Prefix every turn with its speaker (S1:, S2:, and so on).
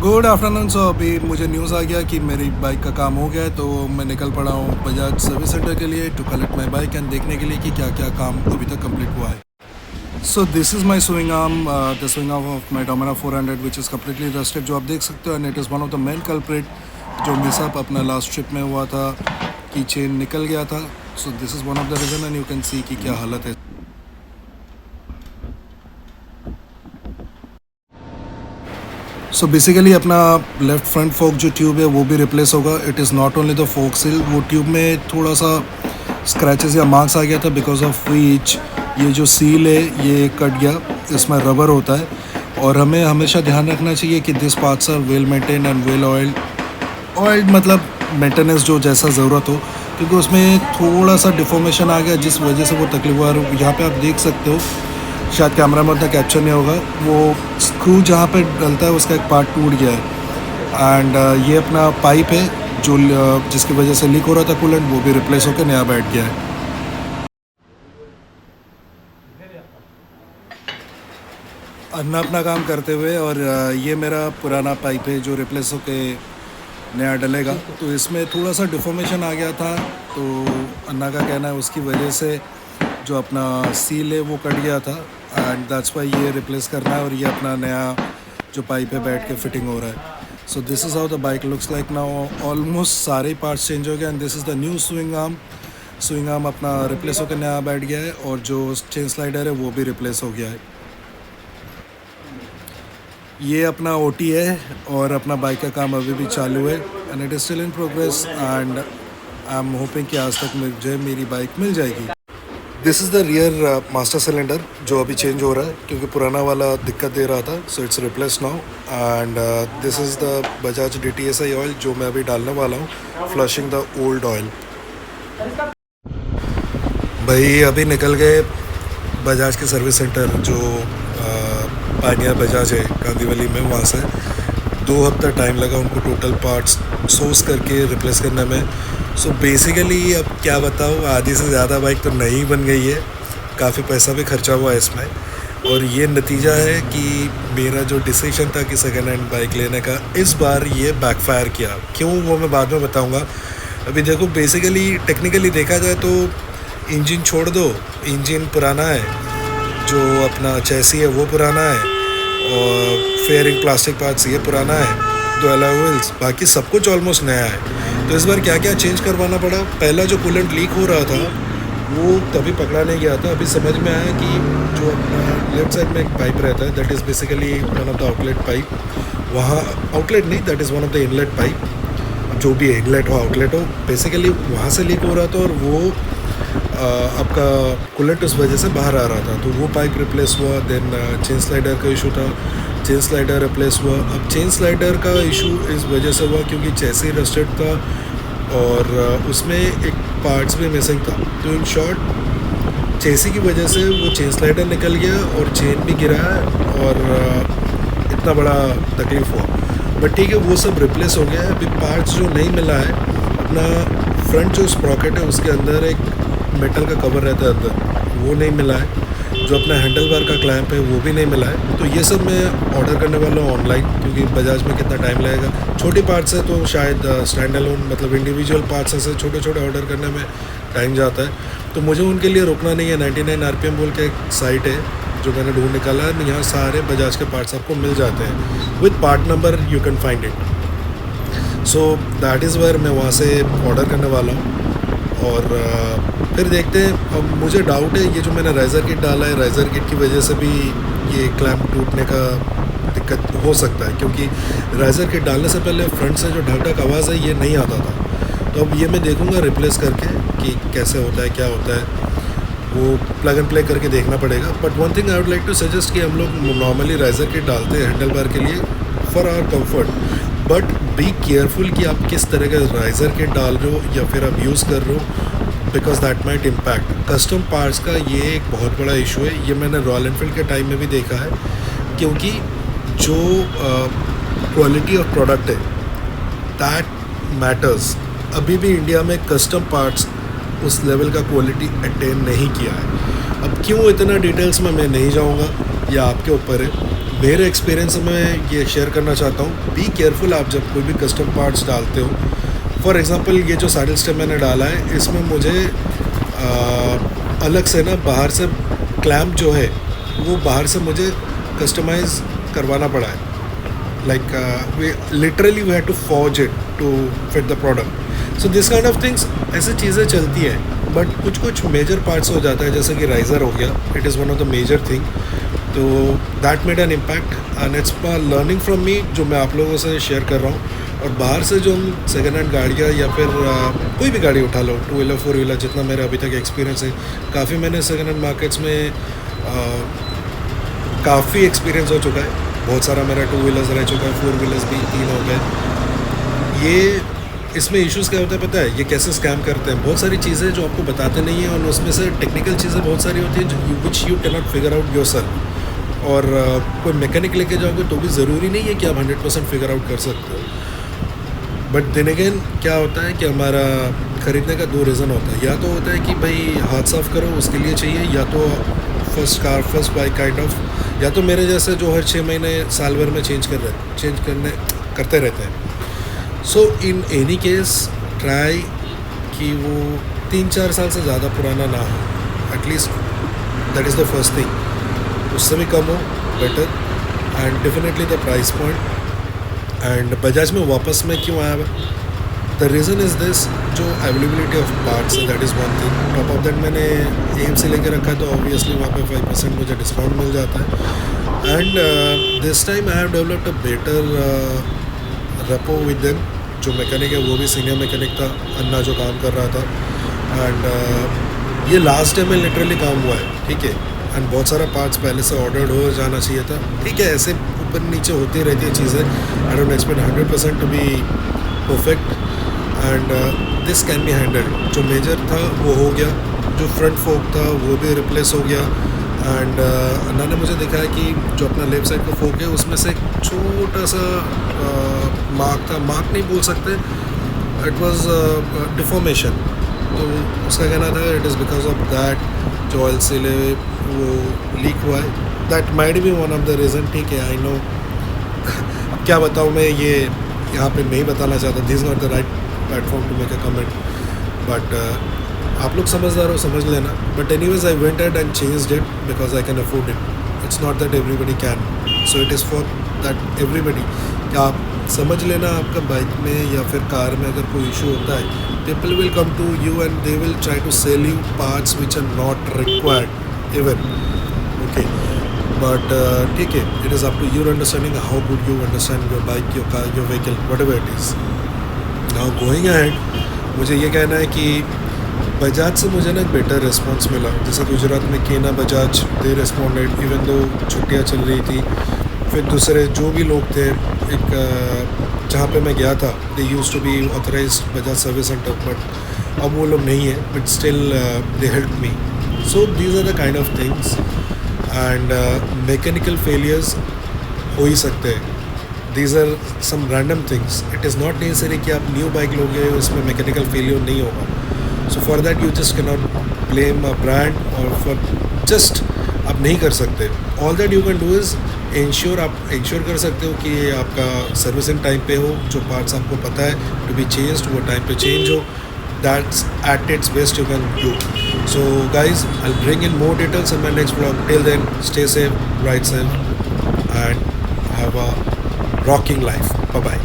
S1: Good afternoon. सो अभी मुझे news आ गया कि मेरी बाइक का काम हो गया है, तो मैं निकल पड़ा हूँ बजाज सर्विस सेंटर के लिए to collect my bike and देखने के लिए कि क्या क्या काम अभी तक कंप्लीट हुआ है। सो this is my swing arm, the swing arm of my Domina 400 which is completely rusted, जो आप देख सकते हो, and it is one of the main culprit जो मिसअप अपना लास्ट ट्रिप में हुआ था कि चेन निकल गया था। So this is one of the reason and you can see कि क्या हालत है। सो बेसिकली अपना लेफ़्ट फ्रंट फोक जो ट्यूब है वो भी रिप्लेस होगा। It is not only the fork seal, वो ट्यूब में थोड़ा सा स्क्रैचेस या मार्क्स आ गया था, बिकॉज ऑफ विच ये जो सील है ये कट गया। इसमें रबर होता है और हमें हमेशा ध्यान रखना चाहिए कि this parts are well maintain and well oiled मतलब मेंटेनेंस जो जैसा ज़रूरत हो, क्योंकि उसमें थोड़ा सा डिफॉर्मेशन आ गया जिस वजह से वो तकलीफ हुआ। यहाँ पे आप देख सकते हो, शायद कैमरा में उतना कैप्चर नहीं होगा, वो स्क्रू जहाँ पे डलता है उसका एक पार्ट टूट गया है। एंड ये अपना पाइप है जो जिसकी वजह से लीक हो रहा था कूलेंट, वो भी रिप्लेस होकर नया बैठ गया है। अन्ना अपना काम करते हुए, और ये मेरा पुराना पाइप है जो रिप्लेस होके नया डलेगा। तो इसमें थोड़ा सा डिफॉर्मेशन आ गया था, तो अन्ना का कहना है उसकी वजह से जो अपना सील है वो कट गया था, एंड दैट्स वाई ये रिप्लेस करना है और ये अपना नया जो पाइप है बैठ के फिटिंग हो रहा है। सो this is how the bike looks like now. Almost सारे पार्ट्स चेंज हो गए and this is the new swing arm. Swing arm अपना रिप्लेस होकर नया बैठ गया है और जो चेन स्लाइडर है वो भी रिप्लेस हो गया है। ये अपना ओटी है और अपना बाइक का काम अभी भी चालू है and it is still in progress, and I am hoping कि आज तक मुझे मेरी बाइक मिल जाएगी। This is the rear master cylinder जो अभी चेंज हो रहा है क्योंकि पुराना वाला दिक्कत दे रहा था, so it's replace now. And this is the Bajaj DTSI oil जो मैं अभी डालने वाला हूँ, फ्लशिंग द ओल्ड ऑयल। भाई अभी निकल गए बजाज के सर्विस सेंटर जो पानिया बजाज है गांधीवली में, वहाँ से 2 हफ्ता टाइम लगा उनको टोटल पार्ट्स सोर्स करके रिप्लेस करने में। सो बेसिकली अब क्या बताऊँ, आधी से ज़्यादा बाइक तो नई बन गई है, काफ़ी पैसा भी खर्चा हुआ है इसमें, और ये नतीजा है कि मेरा जो डिसीजन था कि सेकेंड हैंड बाइक लेने का, इस बार ये बैकफायर किया। क्यों, वो मैं बाद में बताऊँगा। अभी देखो, बेसिकली टेक्निकली देखा जाए तो इंजन छोड़ दो, इंजन पुराना है, जो अपना चैसी है वो पुराना है, और फेयरिंग प्लास्टिक पार्ट्स ये पुराना है, 2 अलॉय व्हील्स, बाकी सब कुछ ऑलमोस्ट नया है। तो इस बार क्या क्या चेंज करवाना पड़ा। पहला जो कूलेंट लीक हो रहा था वो तभी पकड़ा नहीं गया था। अभी समझ में आया कि जो अपना लेफ्ट साइड में एक पाइप रहता है, that is basically one of the outlet pipe. वहाँ आउटलेट नहीं, that is one of the inlet pipe, जो भी इनलेट हो आउटलेट हो, बेसिकली वहाँ से लीक हो रहा था और वो आपका कूलेंट उस वजह से बाहर आ रहा था, तो वो पाइप रिप्लेस हुआ। देन चेन स्लाइडर का इशू था, चेन स्लाइडर रिप्लेस हुआ। अब चेन स्लाइडर का इशू इस वजह से हुआ क्योंकि चेसी रस्टेड था और उसमें एक पार्ट्स भी मिसिंग था। तो इन शॉर्ट चेसी की वजह से वो चेन स्लाइडर निकल गया और चेन भी गिरा और इतना बड़ा तकलीफ़ हुआ। बट ठीक है, वो सब रिप्लेस हो गया है। अभी पार्ट्स जो नहीं मिला है, अपना फ्रंट जो स्प्रॉकेट है उसके अंदर एक मेटल का कवर रहता है अंदर, वो नहीं मिला है। जो अपना हैंडल बार का क्लैंप है वो भी नहीं मिला है। तो ये सब मैं ऑर्डर करने वाला हूँ ऑनलाइन, क्योंकि बजाज में कितना टाइम लगेगा। छोटे पार्ट्स है तो शायद स्टैंड अलोन मतलब इंडिविजुअल पार्ट्स ऐसे छोटे छोटे ऑर्डर करने में टाइम जाता है, तो मुझे उनके लिए रुकना नहीं है। 99 RPM बोल के एक साइट है जो मैंने ढूंढ निकाला है, यहाँ सारे बजाज के पार्ट्स आपको मिल जाते हैं with part number, you can find it. So that is where मैं वहाँ से ऑर्डर करने वाला हूँ और फिर देखते हैं। अब मुझे डाउट है, ये जो मैंने राइज़र किट डाला है, राइज़र किट की वजह से भी ये क्लैंप टूटने का दिक्कत हो सकता है, क्योंकि राइज़र किट डालने से पहले फ्रंट से जो ढक ढक आवाज़ है ये नहीं आता था। तो अब ये मैं देखूँगा रिप्लेस करके कि कैसे होता है, क्या होता है, वो प्लग एंड प्ले करके देखना पड़ेगा। But one thing I would like to suggest कि हम लोग नॉर्मली राइज़र किट डालते हैं हैंडल बार के लिए for our comfort, but be careful कि आप किस तरह का राइज़र किट डाल रहे हो या फिर आप यूज़ कर रहे हो, because that might impact. Custom parts का ये एक बहुत बड़ा इशू है, ये मैंने रॉयल एनफील्ड के टाइम में भी देखा है, क्योंकि जो क्वालिटी ऑफ प्रोडक्ट है दैट मैटर्स। अभी भी इंडिया में कस्टम पार्ट्स उस लेवल का क्वालिटी अटेन नहीं किया है। अब क्यों इतना डिटेल्स में मैं नहीं जाऊँगा, ये आपके ऊपर है। मेरे एक्सपीरियंस में ये शेयर करना चाहता हूँ, बी केयरफुल आप जब कोई भी कस्टम पार्ट्स डालते हो। फॉर एग्ज़ाम्पल ये जो सैडल स्टेप मैंने डाला है, इसमें मुझे अलग से ना बाहर से क्लैम्प जो है वो बाहर से मुझे कस्टमाइज़ करवाना पड़ा है। like we literally we had to forge it to fit the product. So this kind of things, ऐसे चीज़ें चलती हैं, बट कुछ मेजर पार्ट्स हो जाता है, जैसे कि राइज़र हो गया, it is one of the major thing. तो that made an impact and it's learning from me, जो मैं आप लोगों से शेयर कर रहा हूँ। और बाहर से जो हम सेकेंड हैंड गाड़ियाँ या फिर कोई भी गाड़ी उठा लो, 2 व्हीलर 4 व्हीलर, जितना मेरा अभी तक एक्सपीरियंस है, काफ़ी मैंने सेकेंड हैंड मार्केट्स में काफ़ी एक्सपीरियंस हो चुका है। बहुत सारा मेरा 2 व्हीलर्स रह चुका है, 4 व्हीलर्स भी 3 हो गए। ये इसमें इश्यूज़ क्या होता है पता है, ये कैसे स्कैम करते हैं, बहुत सारी चीज़ें जो आपको बताते नहीं हैं, और उसमें से टेक्निकल चीज़ें बहुत सारी होती हैं जो which you can not figure out yourself. और कोई मैकेनिक लेके जाओगे तो भी ज़रूरी नहीं है कि आप 100% फिगर आउट कर सकते हो। बट देन अगेन क्या होता है कि हमारा ख़रीदने का 2 रीज़न होता है। या तो होता है कि भाई हाथ साफ़ करो, उसके लिए चाहिए, या तो फर्स्ट बाइक काइंड ऑफ, या तो मेरे जैसे जो हर 6 महीने साल भर में चेंज करते रहते हैं। सो इन एनी केस ट्राई कि वो 3-4 साल से ज़्यादा पुराना ना हो, at least that is the first thing. उससे भी कम हो better, and definitely the price point. And Bajaj में वापस में क्यों आया, द रीज़न इज़ दिस, जो availability of parts, that is one thing. Top of that मैंने AMC लेके रखा है, तो ऑब्वियसली वहाँ पे 5% मुझे डिस्काउंट मिल जाता है। And this time I have developed a better rapport with them. जो मैकेनिक है वो भी सीनियर मैकेनिक था, अन्ना जो काम कर रहा था। एंड ये लास्ट डे में लिटरली काम हुआ है, ठीक है। एंड बहुत सारा पार्ट्स पहले से ऑर्डर्ड हो जाना चाहिए था, ठीक है। ऐसे ऊपर नीचे होती रहती है चीज़ें, I don't expect 100% to be perfect, and this can be handled. जो मेजर था वो हो गया, जो फ्रंट फोक था वो भी रिप्लेस हो गया। एंड अन्ना ने मुझे दिखाया कि जो अपना लेफ्ट साइड का फोक है उसमें से एक छोटा सा मार्क था, मार्क नहीं बोल सकते, इट वाज डिफॉर्मेशन। तो उसका कहना था it is because of that जो ऑयल सील है वो लीक हुआ है, that might be one of the reason, ठीक है। आई नो अब क्या बताऊँ मैं, ये यहाँ पे नहीं बताना चाहता, this is not the right platform to make a comment, but आप लोग समझदार हो, समझ लेना। But anyways I went ahead and changed it because I can afford it. It's not that everybody can, so it is for that everybody. क्या आप समझ लेना, आपका बाइक में या फिर कार में अगर कोई इशू होता है, people will come to you and they will try to sell you parts which are not required even, okay. But ठीक है, it is up to your understanding, how good you understand your bike, your car, your vehicle, whatever it is. Now going ahead, मुझे ये कहना है कि बजाज से मुझे ना एक बेटर रिस्पॉन्स मिला। जैसे गुजरात में केना बजाज, दे रिस्पॉन्डेड इवन दो छुट्टियाँ चल रही थी। फिर दूसरे जो भी लोग थे, एक जहाँ पे मैं गया था, they used to be authorised Bajaj service centre, but अब वो लोग नहीं है, but still they help me. So these are the kind of things. And mechanical failures हो ही सकते हैं, these are some random things. It is not necessary कि आप न्यू बाइक लोगे उसमें मैकेनिकल फेलियर नहीं होगा। So for that you just can not blame a brand, और फॉर जस्ट आप नहीं कर सकते। All that you can do is ensure, आप इंश्योर कर सकते हो कि आपका सर्विसिंग टाइम पे हो, जो पार्ट्स आपको पता है टू बी चेंज्ड वो टाइम पे चेंज हो। That's at its best you can do. So guys, I will bring in more details in my next vlog. Till then, stay safe, ride safe, and have a rocking life. Bye bye.